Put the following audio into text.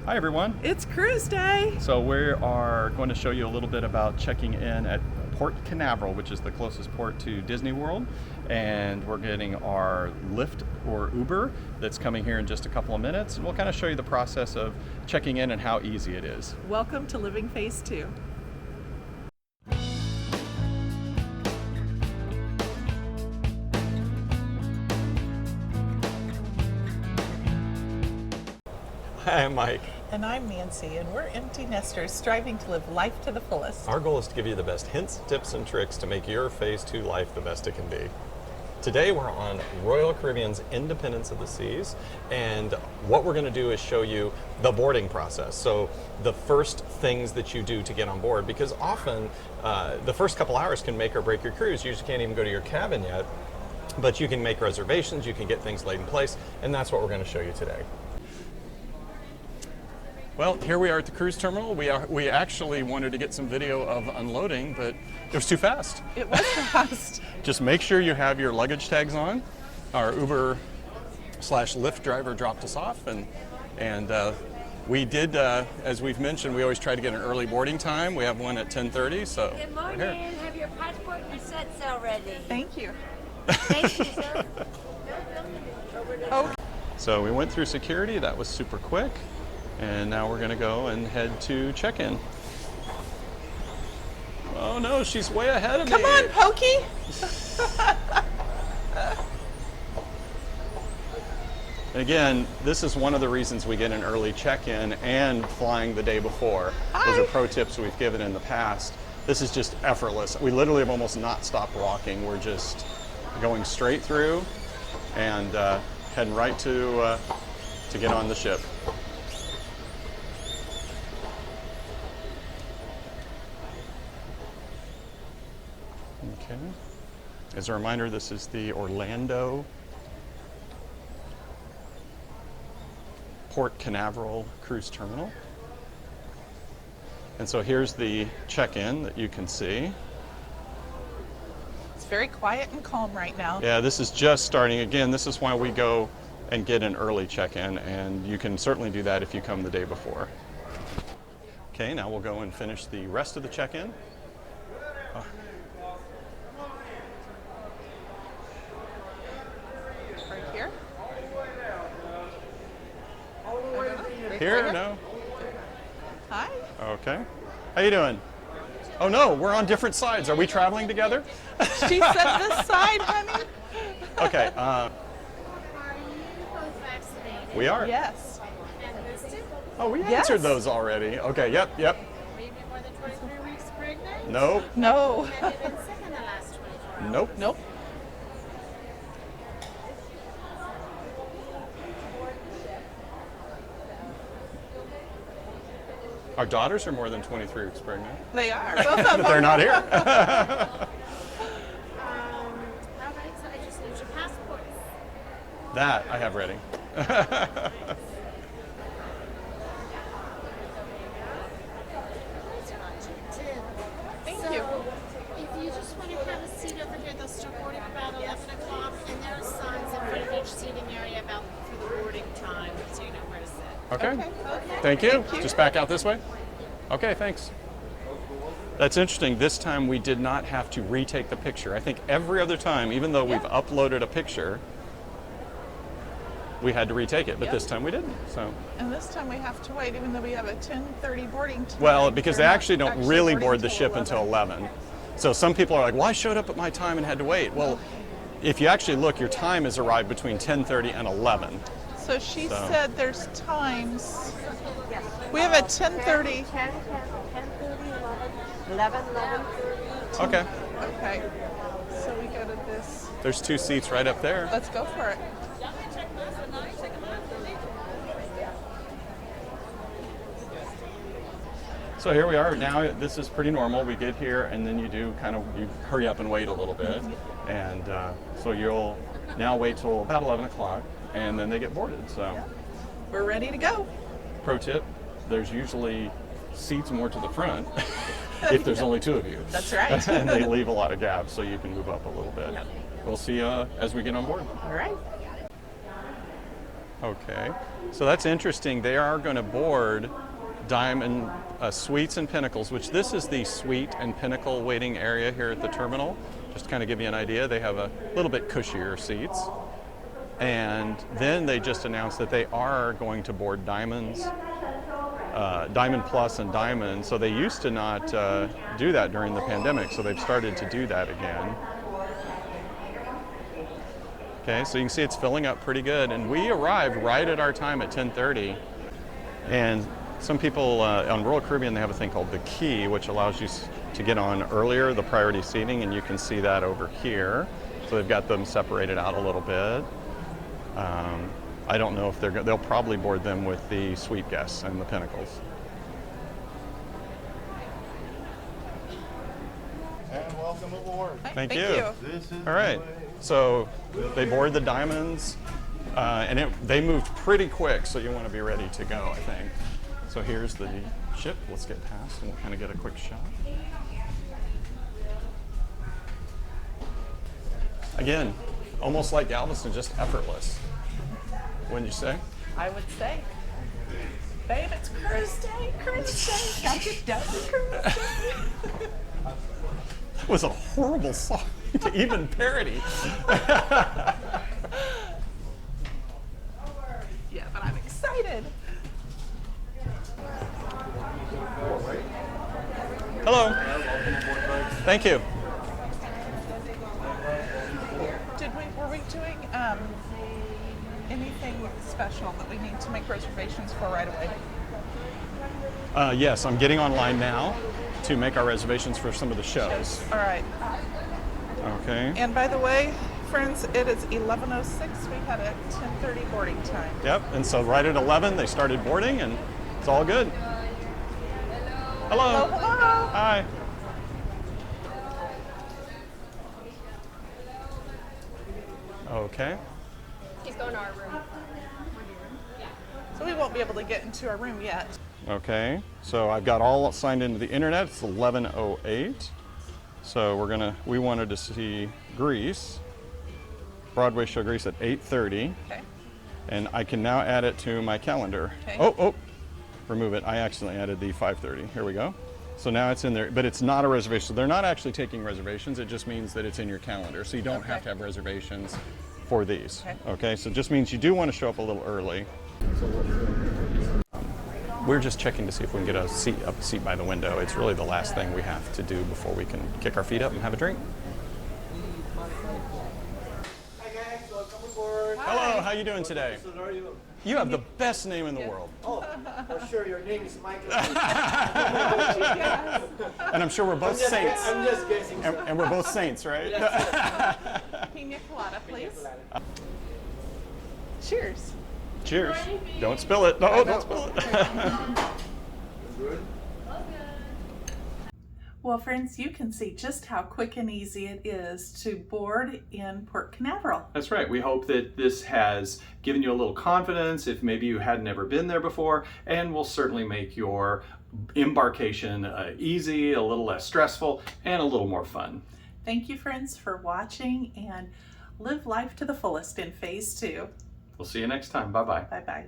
Hi everyone. It's cruise day. So we are going to show you a little bit about checking in at Port Canaveral, which is the closest port to Disney World. And we're getting our Lyft or Uber that's coming here in just a couple of minutes. And we'll kind of show you the process of checking in and how easy it is. Welcome to Living Phase 2. Hi, I'm Mike. And I'm Nancy, and we're empty nesters striving to live life to the fullest. Our goal is to give you the best hints, tips, and tricks to make your Phase 2 life the best it can be. Today we're on Royal Caribbean's Independence of the Seas, and what we're going to do is show you the boarding process. So the first things that you do to get on board, because often the first couple hours can make or break your cruise. You just can't even go to your cabin yet, but you can make reservations, you can get things laid in place, and that's what we're going to show you today. Well, here we are at the cruise terminal. We actually wanted to get some video of unloading, but it was too fast. It was fast. Just make sure you have your luggage tags on. Our Uber/Lyft driver dropped us off, and we did, as we've mentioned, we always try to get an early boarding time. We have one at 10:30, so Good morning. Have your passport and sets already. Thank you. Thank you, sir. Oh, So we went through security. That was super quick. And now we're going to go and head to check-in. Oh no, she's way ahead of me. come on, Pokey. Again, this is one of the reasons we get an early check-in and flying the day before. Those are pro tips we've given in the past. This is just effortless. We literally have almost not stopped walking. We're just going straight through and heading right to get on the ship. Okay. As a reminder, this is the Orlando Port Canaveral cruise terminal. And so here's the check-in that you can see. It's very quiet and calm right now. Yeah, this is just starting. Again, this is why we go and get an early check-in, and you can certainly do that if you come the day before. Okay, now we'll go and finish the rest of the check-in. Right here. Here? No? Hi. Okay. How you doing? Oh no, we're on different sides. Are we traveling together? She said this side, honey. Okay. Are you both vaccinated? We are. Yes. And boosted? Oh, we Yes. answered those already. Okay. Yep. Are you more than 23 weeks pregnant? Nope. No. Have you been sick in the last 24 hours? Nope. Nope. Our daughters are more than 23 weeks pregnant. They are. Both of them. But they're not here. All right, so I just need your passports. That I have ready. Thank So, you. if you just want to have a seat over here, they'll start boarding about 11 o'clock, and there are signs in front of each seating area about for the boarding time, so you know where to sit. Okay. Okay. Thank you. Thank you. Just back out this way. Okay, thanks. That's interesting. This time we did not have to retake the picture. I think every other time, even though we've uploaded a picture, we had to retake it, but this time we didn't. So, And this time we have to wait, even though we have a 10:30 boarding time. well, because they They're not actually don't really boarding board the till ship until 11. So some people are like, "Well, I showed up at my time and had to wait." Well, if you actually look, your time has arrived between 10:30 and 11. So she So- said there's times. We have a 10:30. 10, 10:30, 11, 11:30. Okay. Okay. So we go to this. There's two seats right up there. Let's go for it. So here we are. Now this is pretty normal. We get here and then you hurry up and wait a little bit. And so you'll now wait till about 11 o'clock and then they get boarded. So We're ready to go. pro tip, there's usually seats more to the front if there's only two of you. That's right. And they leave a lot of gaps so you can move up a little bit. We'll see you as we get on board. All right. Okay, so that's interesting. They are going to board Diamond Suites and Pinnacles, which this is the Suite and Pinnacle waiting area here at the terminal. Just to kind of give you an idea, they have a little bit cushier seats. And then they just announced that they are going to board Diamonds, Diamond Plus and Diamond. So they used to not do that during the pandemic, so they've started to do that again. Okay, so you can see it's filling up pretty good, and we arrived right at our time at 10:30. And some people on Royal Caribbean, they have a thing called the Key, which allows you to get on earlier, the priority seating, and you can see that over here. So they've got them separated out a little bit. I don't know if they'll probably board them with the suite guests and the Pinnacles. And welcome aboard. Thank you. All right, so they board the Diamonds, and they moved pretty quick, so you want to be ready to go, I think. So here's the ship. Let's get past, and we'll kind of get a quick shot. Again, almost like Galveston, just effortless. Wouldn't you say? I would say. Babe, it's cruise day, cruise day. Got your done cruise day. That was a horrible song to even parody. Yeah, but I'm excited. Hello. Thank you. Were we doing anything special that we need to make reservations for right away? Yes, I'm getting online now to make our reservations for some of the shows. All right. Okay. And by the way, friends, it is 11:06. We had a 10:30 boarding time. Yep, and so right at 11 they started boarding, and it's all good. Hello. Hello, hello. Hi. Okay. He's going to our room. So we won't be able to get into our room yet. Okay. So I've got all signed into the internet. It's 11:08. So we wanted to see Grease, Broadway show Grease at 8:30. Okay. And I can now add it to my calendar. Okay. Oh, remove it. I accidentally added the 5:30. Here we go. So now it's in there, but it's not a reservation. So they're not actually taking reservations. It just means that it's in your calendar. So you don't have to have reservations for these. Okay, so it just means you do want to show up a little early. We're just checking to see if we can get a seat by the window. It's really the last thing we have to do before we can kick our feet up and have a drink. Hi guys, welcome aboard. Hello, how you doing today? So how are you? You have the best name in the world. Oh, for sure, your name is Michael. And I'm sure we're both saints. I'm just guessing. And we're both saints, right? Pina colada, please. Cheers. Cheers. Don't spill it. No, don't spill it. Good. Well, friends, you can see just how quick and easy it is to board in Port Canaveral. That's right. We hope that this has given you a little confidence if maybe you had never been there before, and will certainly make your embarkation easy, a little less stressful, and a little more fun. Thank you, friends, for watching, and live life to the fullest in Phase 2. We'll see you next time. Bye-bye. Bye-bye.